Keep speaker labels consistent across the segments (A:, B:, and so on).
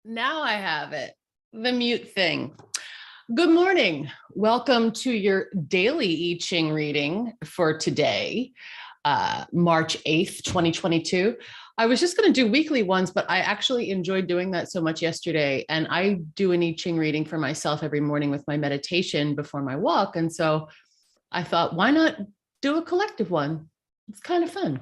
A: Now I have it, the mute thing. Good morning. Welcome to your daily I Ching reading for today, March 8th, 2022. I was just going to do weekly ones, but I actually enjoyed doing that so much yesterday. And I do an I Ching reading for myself every morning with my meditation before my walk. And so I thought, why not do a collective one? It's kind of fun.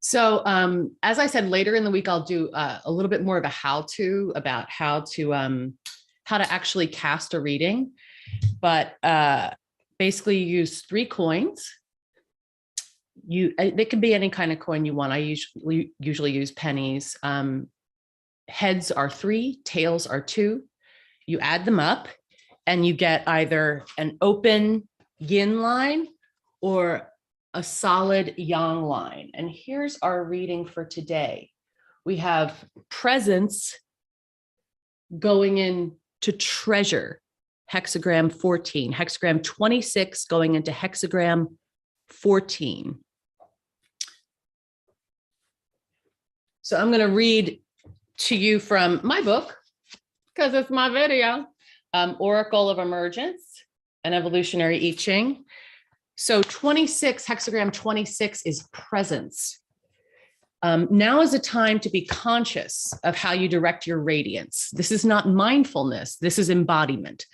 A: So as I said, later in the week, I'll do a little bit more of a how-to about how to actually cast a reading. But basically you use 3 coins. They can be any kind of coin you want. I usually use pennies. Heads are 3, tails are 2. You add them up and you get either an open yin line or a solid yang line. And here's our reading for today. We have presence going into treasure, hexagram 14, hexagram 26 going into hexagram 14. So I'm going to read to you from my book, because it's my video, Oracle of Emergence, an evolutionary I Ching. So 26, hexagram 26 is presence. Now is a time to be conscious of how you direct your radiance. This is not mindfulness. This is embodiment.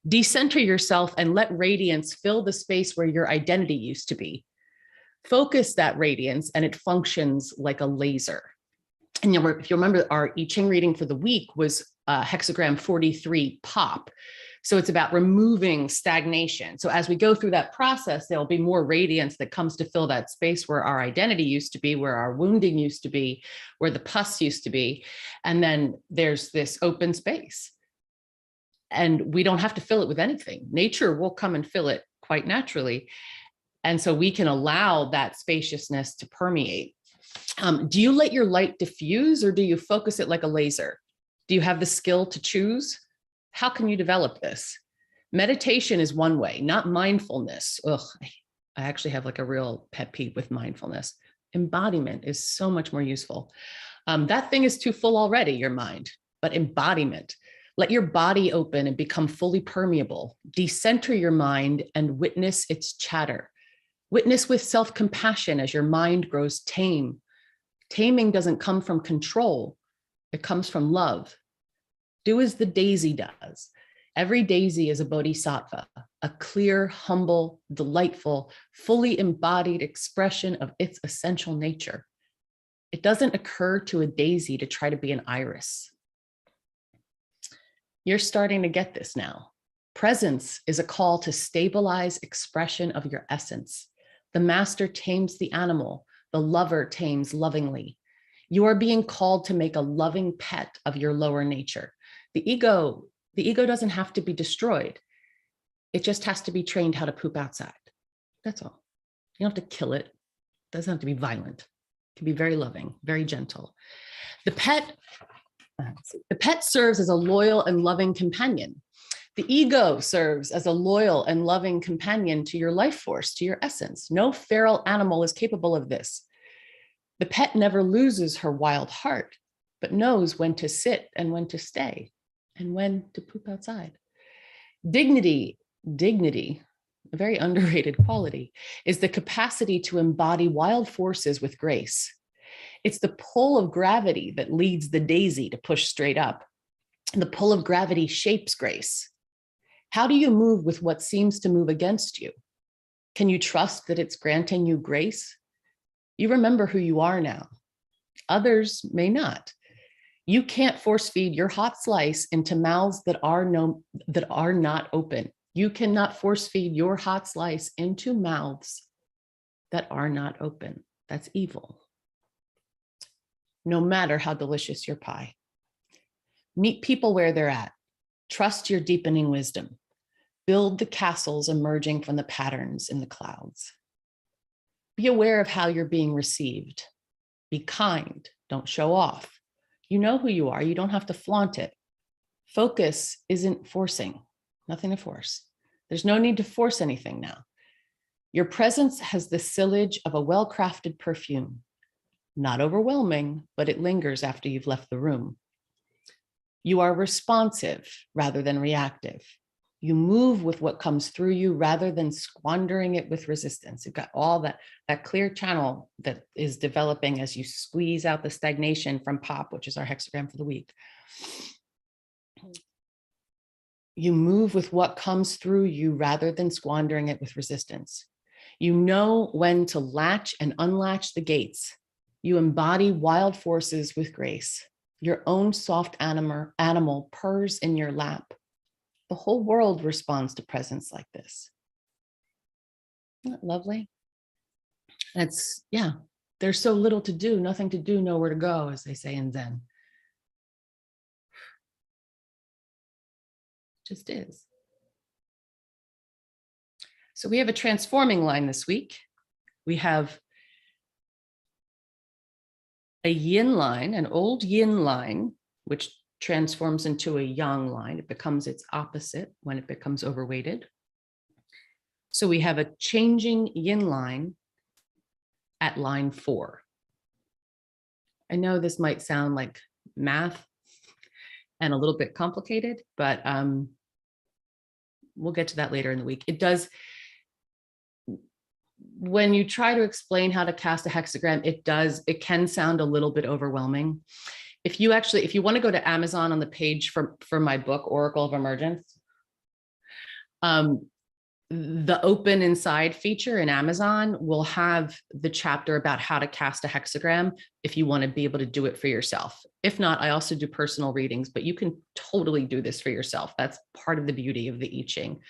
A: Decenter yourself and let radiance fill the space where your identity used to be. Focus that radiance and it functions like a laser. And if you remember, our I Ching reading for the week was hexagram 43, pop. So it's about removing stagnation. So as we go through that process, there'll be more radiance that comes to fill that space where our identity used to be, where our wounding used to be, where the pus used to be. And then there's this open space. And we don't have to fill it with anything. Nature will come and fill it quite naturally. And so we can allow that spaciousness to permeate. Do you let your light diffuse or do you focus it like a laser? Do you have the skill to choose? How can you develop this? Meditation is one way, not mindfulness. Ugh, I actually have like a real pet peeve with mindfulness. Embodiment is so much more useful. That thing is too full already, your mind, but embodiment. Let your body open and become fully permeable. Decenter your mind and witness its chatter. Witness with self-compassion as your mind grows tame. Taming doesn't come from control. It comes from love. Do as the daisy does. Every daisy is a bodhisattva, a clear, humble, delightful, fully embodied expression of its essential nature. It doesn't occur to a daisy to try to be an iris. You're starting to get this now. Presence is a call to stabilize expression of your essence. The master tames the animal. The lover tames lovingly. You are being called to make a loving pet of your lower nature. The ego doesn't have to be destroyed. It just has to be trained how to poop outside. That's all. You don't have to kill it. It doesn't have to be violent. It can be very loving, very gentle. The pet serves as a loyal and loving companion. The ego serves as a loyal and loving companion to your life force, to your essence. No feral animal is capable of this. The pet never loses her wild heart, but knows when to sit and when to stay and when to poop outside. Dignity, a very underrated quality, is the capacity to embody wild forces with grace. It's the pull of gravity that leads the daisy to push straight up. And the pull of gravity shapes grace. How do you move with what seems to move against you? Can you trust that it's granting you grace? You remember who you are now. Others may not. You can't force feed your hot slice into mouths that are not open. You cannot force feed your hot slice into mouths that are not open. That's evil. No matter how delicious your pie. Meet people where they're at. Trust your deepening wisdom. Build the castles emerging from the patterns in the clouds. Be aware of how you're being received. Be kind. Don't show off. You know who you are. You don't have to flaunt it. Focus isn't forcing. Nothing to force. There's no need to force anything now. Your presence has the sillage of a well-crafted perfume. Not overwhelming, but it lingers after you've left the room. You are responsive rather than reactive. You move with what comes through you rather than squandering it with resistance. You've got all that clear channel that is developing as you squeeze out the stagnation from pop, which is our hexagram for the week. You move with what comes through you rather than squandering it with resistance. You know when to latch and unlatch the gates. You embody wild forces with grace. Your own soft animal purrs in your lap. The whole world responds to presence like this. Isn't that lovely? It's, yeah, there's so little to do, nothing to do, nowhere to go, as they say in Zen. Just is. So we have a transforming line this week. We have a yin line, an old yin line, which transforms into a yang line. It becomes its opposite when it becomes overweighted. So we have a changing yin line at line 4. I know this might sound like math and a little bit complicated, but we'll get to that later in the week. It does, when you try to explain how to cast a hexagram, it can sound a little bit overwhelming. If you want to go to Amazon on the page for my book, Oracle of Emergence, the open inside feature in Amazon will have the chapter about how to cast a hexagram if you want to be able to do it for yourself. If not, I also do personal readings, but you can totally do this for yourself. That's part of the beauty of the I Ching.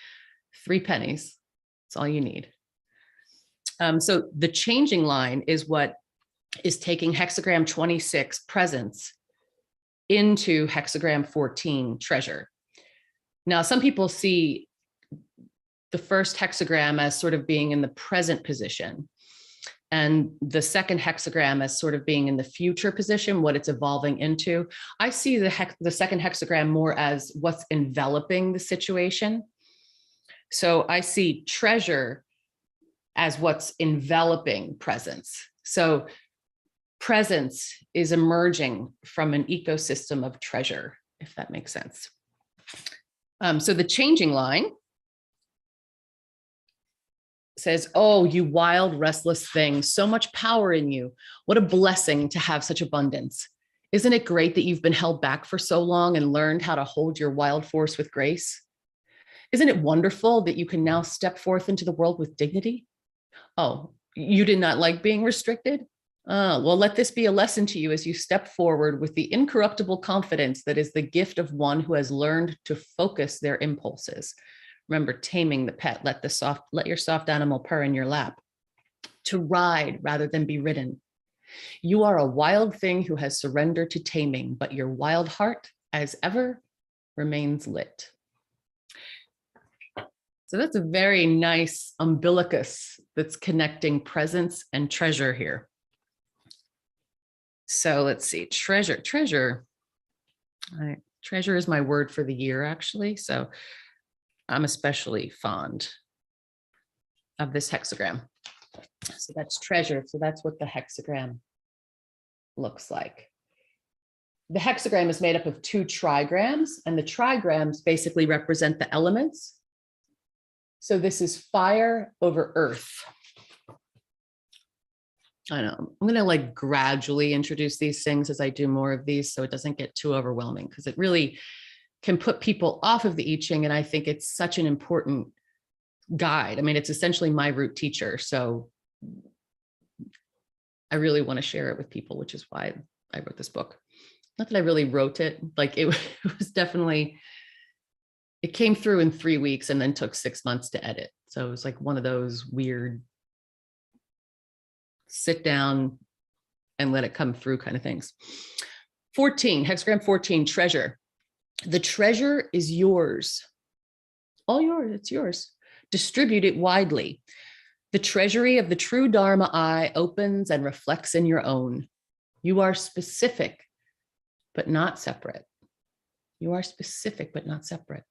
A: 3 pennies, that's all you need. So the changing line is what is taking hexagram 26 presence into hexagram 14 treasure. Now, some people see the first hexagram as sort of being in the present position, and the second hexagram as sort of being in the future position, what it's evolving into. I see the second hexagram more as what's enveloping the situation. So I see treasure as what's enveloping presence. So presence is emerging from an ecosystem of treasure, if that makes sense. So the changing line says, oh, you wild, restless thing, so much power in you. What a blessing to have such abundance. Isn't it great that you've been held back for so long and learned how to hold your wild force with grace? Isn't it wonderful that you can now step forth into the world with dignity? Oh, you did not like being restricted? Well, let this be a lesson to you as you step forward with the incorruptible confidence that is the gift of one who has learned to focus their impulses. Remember, taming the pet, let your soft animal purr in your lap. To ride rather than be ridden. You are a wild thing who has surrendered to taming, but your wild heart, as ever, remains lit. So that's a very nice umbilicus that's connecting presence and treasure here. So let's see, treasure. Treasure is my word for the year, actually. So I'm especially fond of this hexagram. So that's treasure. So that's what the hexagram looks like. The hexagram is made up of 2 trigrams, and the trigrams basically represent the elements. So this is fire over earth. I know, I'm going to gradually introduce these things as I do more of these so it doesn't get too overwhelming, because it really can put people off of the I Ching. And I think it's such an important guide. I mean, it's essentially my root teacher. So I really want to share it with people, which is why I wrote this book. Not that I really wrote it, it was definitely, it came through in 3 weeks and then took 6 months to edit. So it was like one of those weird sit down and let it come through kind of things. 14, hexagram 14, treasure. The treasure is yours. All yours, it's yours. Distribute it widely. The treasury of the true Dharma eye opens and reflects in your own. You are specific, but not separate. You are specific, but not separate.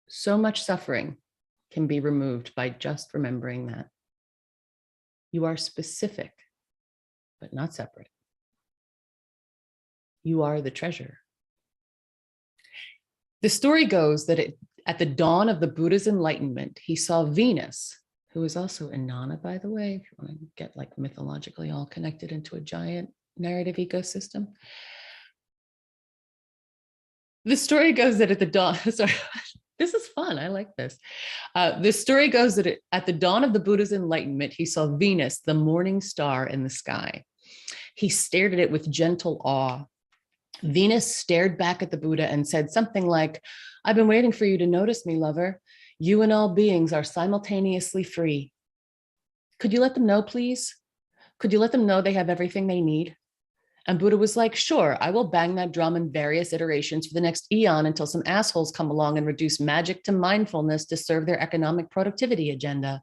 A: So much suffering can be removed by just remembering that. You are specific, but not separate. You are the treasure. The story goes that at the dawn of the Buddha's enlightenment, he saw Venus, who is also Inanna, by the way, if you want to get like mythologically all connected into a giant narrative ecosystem. The story goes that at the dawn, sorry, this is fun. I like this. The story goes that at the dawn of the Buddha's enlightenment, he saw Venus, the morning star in the sky. He stared at it with gentle awe. Venus stared back at the Buddha and said something like, "I've been waiting for you to notice me, lover. You and all beings are simultaneously free. Could you let them know, please? Could you let them know they have everything they need?" And Buddha was like, "Sure, I will bang that drum in various iterations for the next eon until some assholes come along and reduce magic to mindfulness to serve their economic productivity agenda."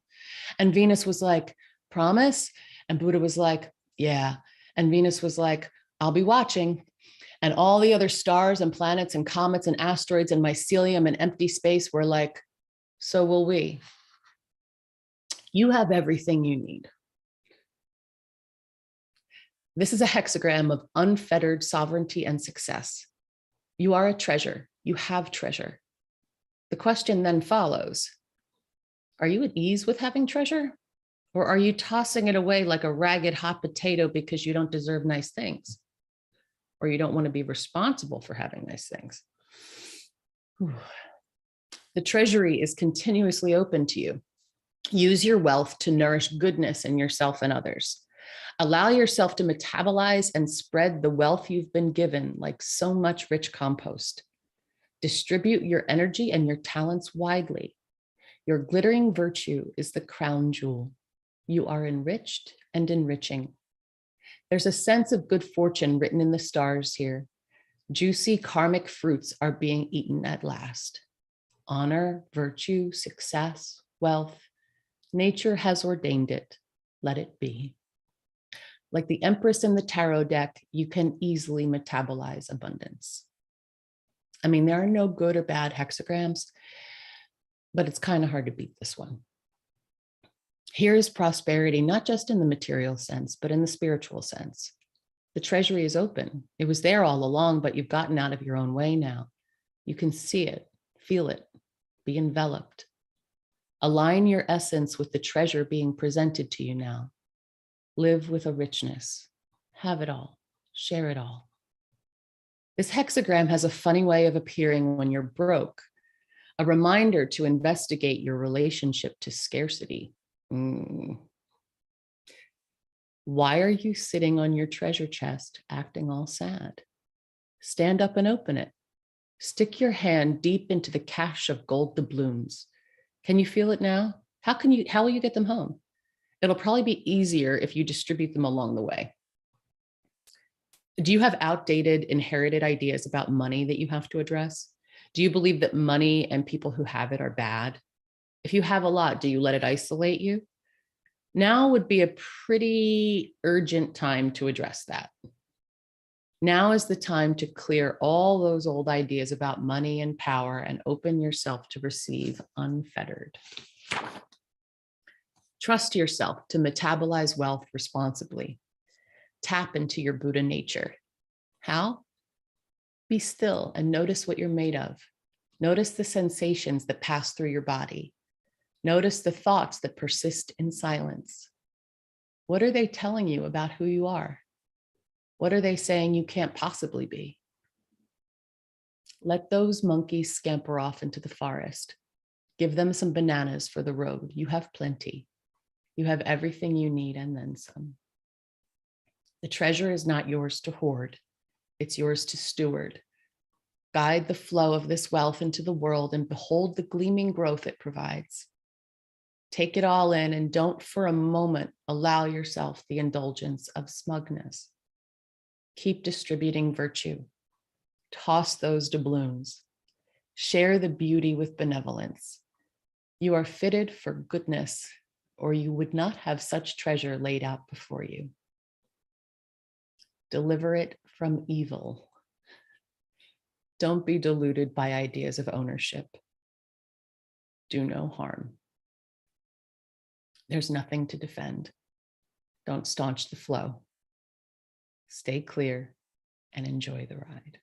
A: And Venus was like, "Promise?" And Buddha was like, "Yeah." And Venus was like, "I'll be watching." And all the other stars and planets and comets and asteroids and mycelium and empty space were like, "So will we. You have everything you need." This is a hexagram of unfettered sovereignty and success. You are a treasure. You have treasure. The question then follows, are you at ease with having treasure? Or are you tossing it away like a ragged hot potato because you don't deserve nice things? Or you don't want to be responsible for having nice things? Whew. The treasury is continuously open to you. Use your wealth to nourish goodness in yourself and others. Allow yourself to metabolize and spread the wealth you've been given like so much rich compost. Distribute your energy and your talents widely. Your glittering virtue is the crown jewel. You are enriched and enriching. There's a sense of good fortune written in the stars here. Juicy karmic fruits are being eaten at last. Honor, virtue, success, wealth. Nature has ordained it. Let it be. Like the Empress in the tarot deck, you can easily metabolize abundance. I mean, there are no good or bad hexagrams, but it's kind of hard to beat this one. Here is prosperity, not just in the material sense, but in the spiritual sense. The treasury is open. It was there all along, but you've gotten out of your own way now. You can see it, feel it, be enveloped. Align your essence with the treasure being presented to you now. Live with a richness. Have it all. Share it all. This hexagram has a funny way of appearing when you're broke, a reminder to investigate your relationship to scarcity. Why are you sitting on your treasure chest acting all sad? Stand up and open it. Stick your hand deep into the cache of gold doubloons. Can you feel it now? How will you get them home? It'll probably be easier if you distribute them along the way. Do you have outdated, inherited ideas about money that you have to address? Do you believe that money and people who have it are bad? If you have a lot, do you let it isolate you? Now would be a pretty urgent time to address that. Now is the time to clear all those old ideas about money and power and open yourself to receive unfettered. Trust yourself to metabolize wealth responsibly. Tap into your Buddha nature. How? Be still and notice what you're made of. Notice the sensations that pass through your body. Notice the thoughts that persist in silence. What are they telling you about who you are? What are they saying you can't possibly be? Let those monkeys scamper off into the forest. Give them some bananas for the road. You have plenty. You have everything you need and then some. The treasure is not yours to hoard. It's yours to steward. Guide the flow of this wealth into the world and behold the gleaming growth it provides. Take it all in and don't for a moment allow yourself the indulgence of smugness. Keep distributing virtue. Toss those doubloons. Share the beauty with benevolence. You are fitted for goodness, or you would not have such treasure laid out before you. Deliver it from evil. Don't be deluded by ideas of ownership. Do no harm. There's nothing to defend. Don't staunch the flow. Stay clear and enjoy the ride.